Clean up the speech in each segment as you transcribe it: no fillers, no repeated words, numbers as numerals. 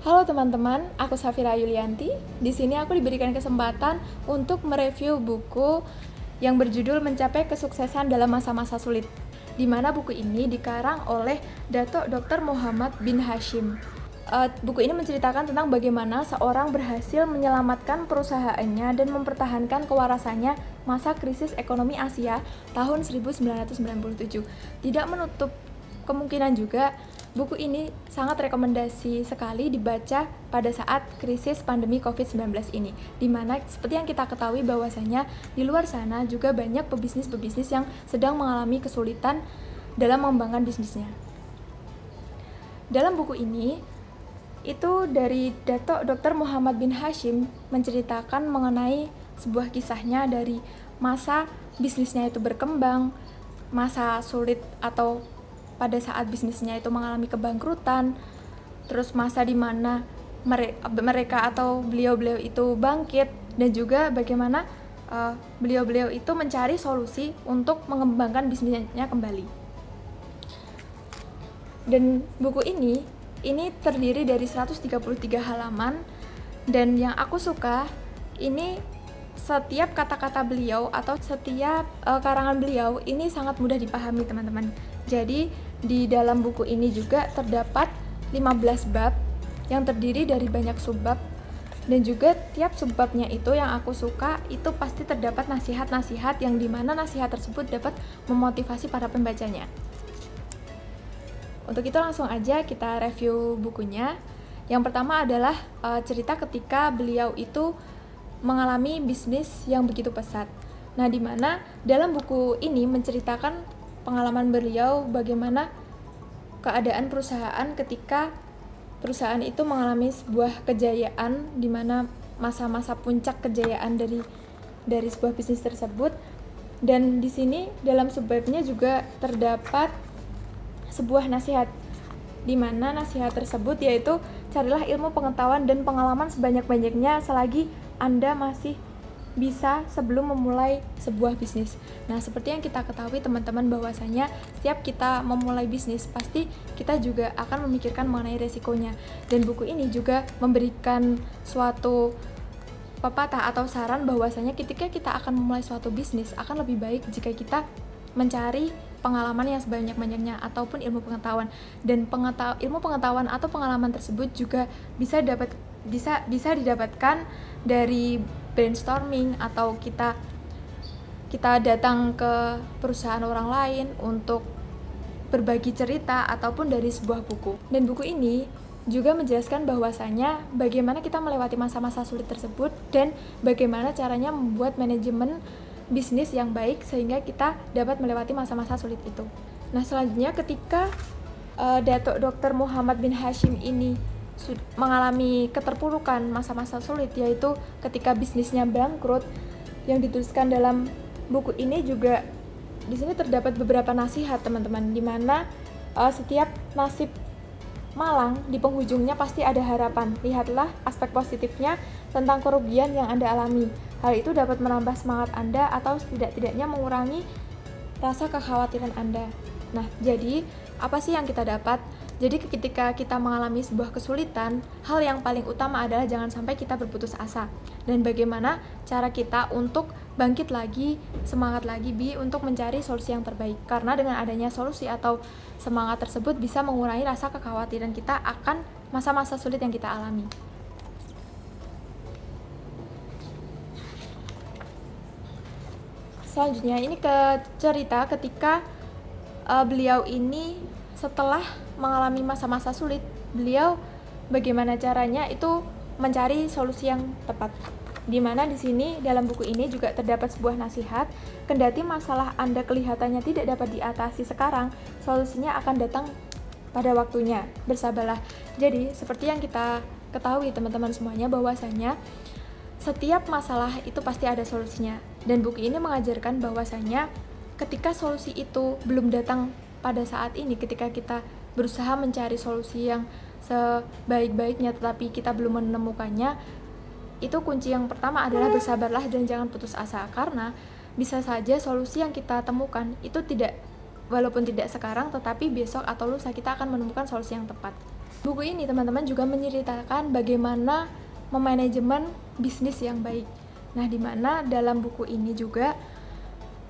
Halo teman-teman, aku Safira Yulianti. Di sini aku diberikan kesempatan untuk mereview buku yang berjudul Mencapai Kesuksesan dalam Masa-masa Sulit, di mana buku ini dikarang oleh Dato' Dr. Muhammad bin Hashim. Buku ini menceritakan tentang bagaimana seorang berhasil menyelamatkan perusahaannya dan mempertahankan kewarasannya masa krisis ekonomi Asia tahun 1997. Tidak menutup kemungkinan juga buku ini sangat rekomendasi sekali dibaca pada saat krisis pandemi COVID-19 ini, dimana seperti yang kita ketahui bahwasanya di luar sana juga banyak pebisnis-pebisnis yang sedang mengalami kesulitan dalam mengembangkan bisnisnya. Dalam buku ini, itu dari Dato' Dr. Muhammad bin Hashim menceritakan mengenai sebuah kisahnya dari masa bisnisnya itu berkembang, masa sulit atau pada saat bisnisnya itu mengalami kebangkrutan, terus masa di mana mereka atau beliau-beliau itu bangkit, dan juga bagaimana beliau-beliau itu mencari solusi untuk mengembangkan bisnisnya kembali. Dan buku ini terdiri dari 133 halaman, dan yang aku suka ini setiap kata-kata beliau atau setiap karangan beliau ini sangat mudah dipahami teman-teman. Jadi di dalam buku ini juga terdapat 15 bab yang terdiri dari banyak subbab, dan juga tiap subbabnya itu yang aku suka itu pasti terdapat nasihat-nasihat yang dimana nasihat tersebut dapat memotivasi para pembacanya. Untuk itu langsung aja kita review bukunya. Yang pertama adalah cerita ketika beliau itu mengalami bisnis yang begitu pesat. Nah, dimana dalam buku ini menceritakan pengalaman beliau bagaimana keadaan perusahaan ketika perusahaan itu mengalami sebuah kejayaan, di mana masa-masa puncak kejayaan dari sebuah bisnis tersebut. Dan di sini dalam subbabnya juga terdapat sebuah nasihat, di mana nasihat tersebut yaitu carilah ilmu pengetahuan dan pengalaman sebanyak-banyaknya selagi Anda masih bisa sebelum memulai sebuah bisnis. Nah, seperti yang kita ketahui teman-teman bahwasanya setiap kita memulai bisnis pasti kita juga akan memikirkan mengenai resikonya. Dan buku ini juga memberikan suatu pepatah atau saran bahwasanya ketika kita akan memulai suatu bisnis akan lebih baik jika kita mencari pengalaman yang sebanyak-banyaknya ataupun ilmu pengetahuan. Dan ilmu pengetahuan atau pengalaman tersebut juga bisa didapatkan dari brainstorming, atau kita datang ke perusahaan orang lain untuk berbagi cerita, ataupun dari sebuah buku. Dan buku ini juga menjelaskan bahwasanya bagaimana kita melewati masa-masa sulit tersebut dan bagaimana caranya membuat manajemen bisnis yang baik sehingga kita dapat melewati masa-masa sulit itu. Nah, selanjutnya ketika Dato' Dr. Muhammad bin Hashim ini mengalami keterpurukan masa-masa sulit, yaitu ketika bisnisnya bangkrut, yang dituliskan dalam buku ini juga di sini terdapat beberapa nasihat teman-teman, di mana setiap nasib malang di penghujungnya pasti ada harapan. Lihatlah aspek positifnya tentang kerugian yang Anda alami. Hal itu dapat menambah semangat Anda atau setidak-tidaknya mengurangi rasa kekhawatiran Anda. Nah, jadi apa sih yang kita dapat? Jadi ketika kita mengalami sebuah kesulitan, hal yang paling utama adalah jangan sampai kita berputus asa. Dan bagaimana cara kita untuk bangkit lagi, semangat lagi untuk mencari solusi yang terbaik. Karena dengan adanya solusi atau semangat tersebut bisa mengurangi rasa kekhawatiran kita akan masa-masa sulit yang kita alami. Selanjutnya ini ke cerita ketika beliau ini setelah mengalami masa-masa sulit, beliau bagaimana caranya itu mencari solusi yang tepat. Dimana di sini dalam buku ini juga terdapat sebuah nasihat, kendati masalah Anda kelihatannya tidak dapat diatasi sekarang, solusinya akan datang pada waktunya. Bersabarlah. Jadi seperti yang kita ketahui teman-teman semuanya bahwasanya setiap masalah itu pasti ada solusinya. Dan buku ini mengajarkan bahwasanya ketika solusi itu belum datang pada saat ini, ketika kita berusaha mencari solusi yang sebaik-baiknya tetapi kita belum menemukannya, itu kunci yang pertama adalah bersabarlah dan jangan putus asa, karena bisa saja solusi yang kita temukan itu walaupun tidak sekarang, tetapi besok atau lusa kita akan menemukan solusi yang tepat. Buku ini teman-teman juga menceritakan bagaimana memanajemen bisnis yang baik. Nah, di mana dalam buku ini juga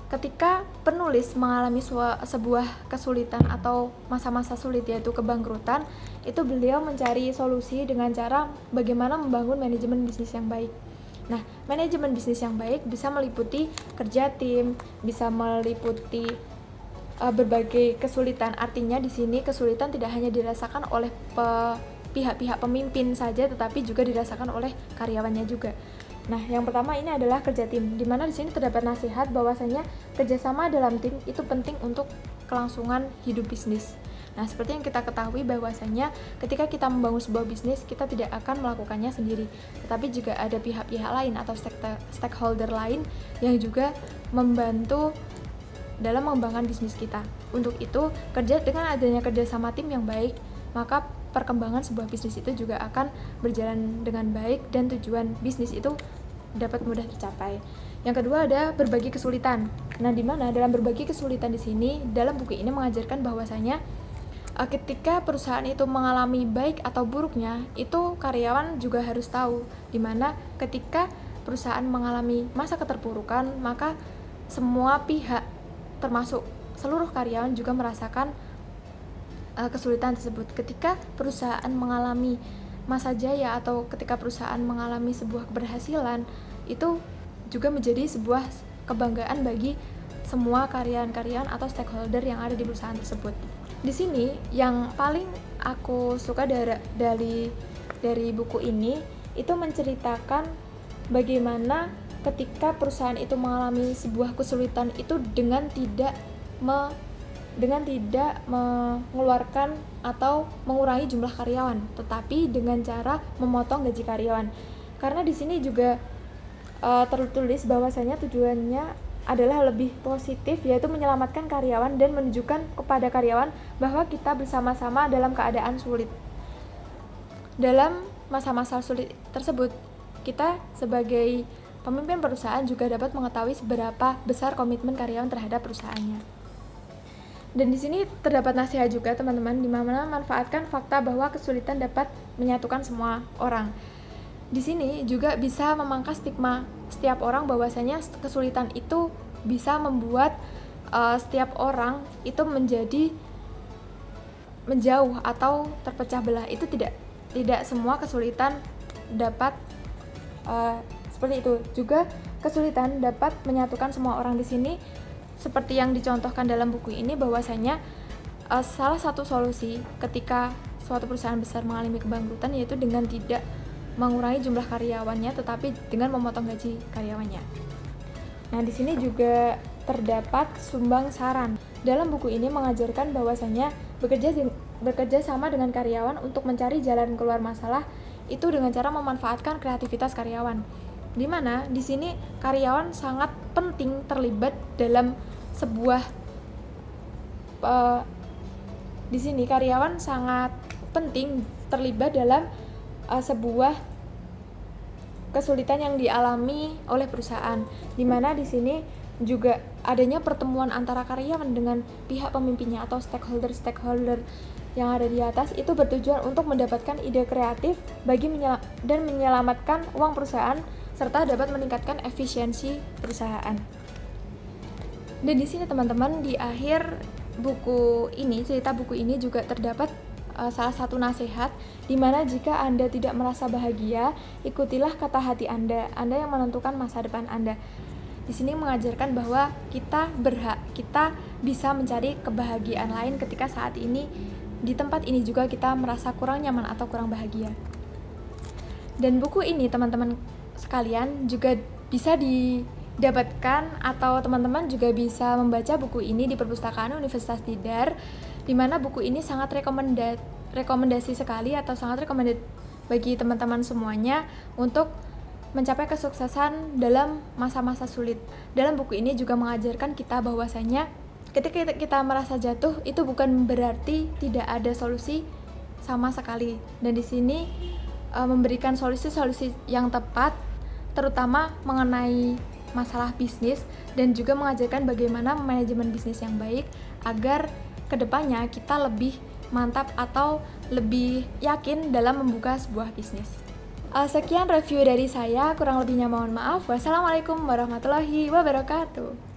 ketika penulis mengalami sebuah kesulitan atau masa-masa sulit yaitu kebangkrutan, itu beliau mencari solusi dengan cara bagaimana membangun manajemen bisnis yang baik. Nah, manajemen bisnis yang baik bisa meliputi kerja tim, bisa meliputi berbagai kesulitan. Artinya di sini kesulitan tidak hanya dirasakan oleh pihak-pihak pemimpin saja, tetapi juga dirasakan oleh karyawannya juga. Nah, yang pertama ini adalah kerja tim, di mana di sini terdapat nasihat bahwasanya kerjasama dalam tim itu penting untuk kelangsungan hidup bisnis. Nah, seperti yang kita ketahui bahwasanya ketika kita membangun sebuah bisnis, kita tidak akan melakukannya sendiri, tetapi juga ada pihak-pihak lain atau stakeholder lain yang juga membantu dalam mengembangkan bisnis kita. Untuk itu, dengan adanya kerjasama tim yang baik, maka perkembangan sebuah bisnis itu juga akan berjalan dengan baik dan tujuan bisnis itu dapat mudah tercapai. Yang kedua ada berbagi kesulitan. Nah, di mana dalam berbagi kesulitan di sini dalam buku ini mengajarkan bahwasanya ketika perusahaan itu mengalami baik atau buruknya, itu karyawan juga harus tahu. Di mana ketika perusahaan mengalami masa keterpurukan, maka semua pihak termasuk seluruh karyawan juga merasakan kesulitan tersebut. Ketika perusahaan mengalami masa jaya atau ketika perusahaan mengalami sebuah keberhasilan, itu juga menjadi sebuah kebanggaan bagi semua karyawan-karyawan atau stakeholder yang ada di perusahaan tersebut. Di sini yang paling aku suka dari buku ini itu menceritakan bagaimana ketika perusahaan itu mengalami sebuah kesulitan itu dengan tidak mengeluarkan atau mengurangi jumlah karyawan, tetapi dengan cara memotong gaji karyawan. Karena di sini juga tertulis bahwasanya tujuannya adalah lebih positif, yaitu menyelamatkan karyawan dan menunjukkan kepada karyawan bahwa kita bersama-sama dalam keadaan sulit. Dalam masa-masa sulit tersebut, kita sebagai pemimpin perusahaan juga dapat mengetahui seberapa besar komitmen karyawan terhadap perusahaannya. Dan di sini terdapat nasihat juga teman-teman, di mana manfaatkan fakta bahwa kesulitan dapat menyatukan semua orang. Di sini juga bisa memangkas stigma setiap orang bahwasanya kesulitan itu bisa membuat setiap orang itu menjadi menjauh atau terpecah belah. Itu tidak semua kesulitan dapat seperti itu. Juga kesulitan dapat menyatukan semua orang. Di sini seperti yang dicontohkan dalam buku ini bahwasanya salah satu solusi ketika suatu perusahaan besar mengalami kebangkrutan yaitu dengan tidak mengurangi jumlah karyawannya tetapi dengan memotong gaji karyawannya. Nah, di sini juga terdapat sumbang saran. Dalam buku ini mengajarkan bahwasanya bekerja sama dengan karyawan untuk mencari jalan keluar masalah itu dengan cara memanfaatkan kreativitas karyawan. Di mana di sini karyawan sangat penting terlibat dalam sebuah di sini karyawan sangat penting terlibat dalam sebuah kesulitan yang dialami oleh perusahaan. Di mana di sini juga adanya pertemuan antara karyawan dengan pihak pemimpinnya atau stakeholder yang ada di atas itu bertujuan untuk mendapatkan ide kreatif dan menyelamatkan uang perusahaan serta dapat meningkatkan efisiensi perusahaan. Dan di sini teman-teman di akhir cerita buku ini juga terdapat salah satu nasihat di mana jika Anda tidak merasa bahagia, ikutilah kata hati Anda yang menentukan masa depan Anda. Di sini mengajarkan bahwa kita bisa mencari kebahagiaan lain ketika saat ini di tempat ini juga kita merasa kurang nyaman atau kurang bahagia. Dan buku ini teman-teman sekalian juga bisa didapatkan atau teman-teman juga bisa membaca buku ini di perpustakaan Universitas Tidar, di mana buku ini sangat rekomendasi sekali atau sangat recommended bagi teman-teman semuanya untuk mencapai kesuksesan dalam masa-masa sulit. Dalam buku ini juga mengajarkan kita bahwasanya ketika kita merasa jatuh itu bukan berarti tidak ada solusi sama sekali. Dan di sini memberikan solusi-solusi yang tepat terutama mengenai masalah bisnis dan juga mengajarkan bagaimana manajemen bisnis yang baik agar kedepannya kita lebih mantap atau lebih yakin dalam membuka sebuah bisnis. Sekian review dari saya, kurang lebihnya mohon maaf. Wassalamualaikum warahmatullahi wabarakatuh.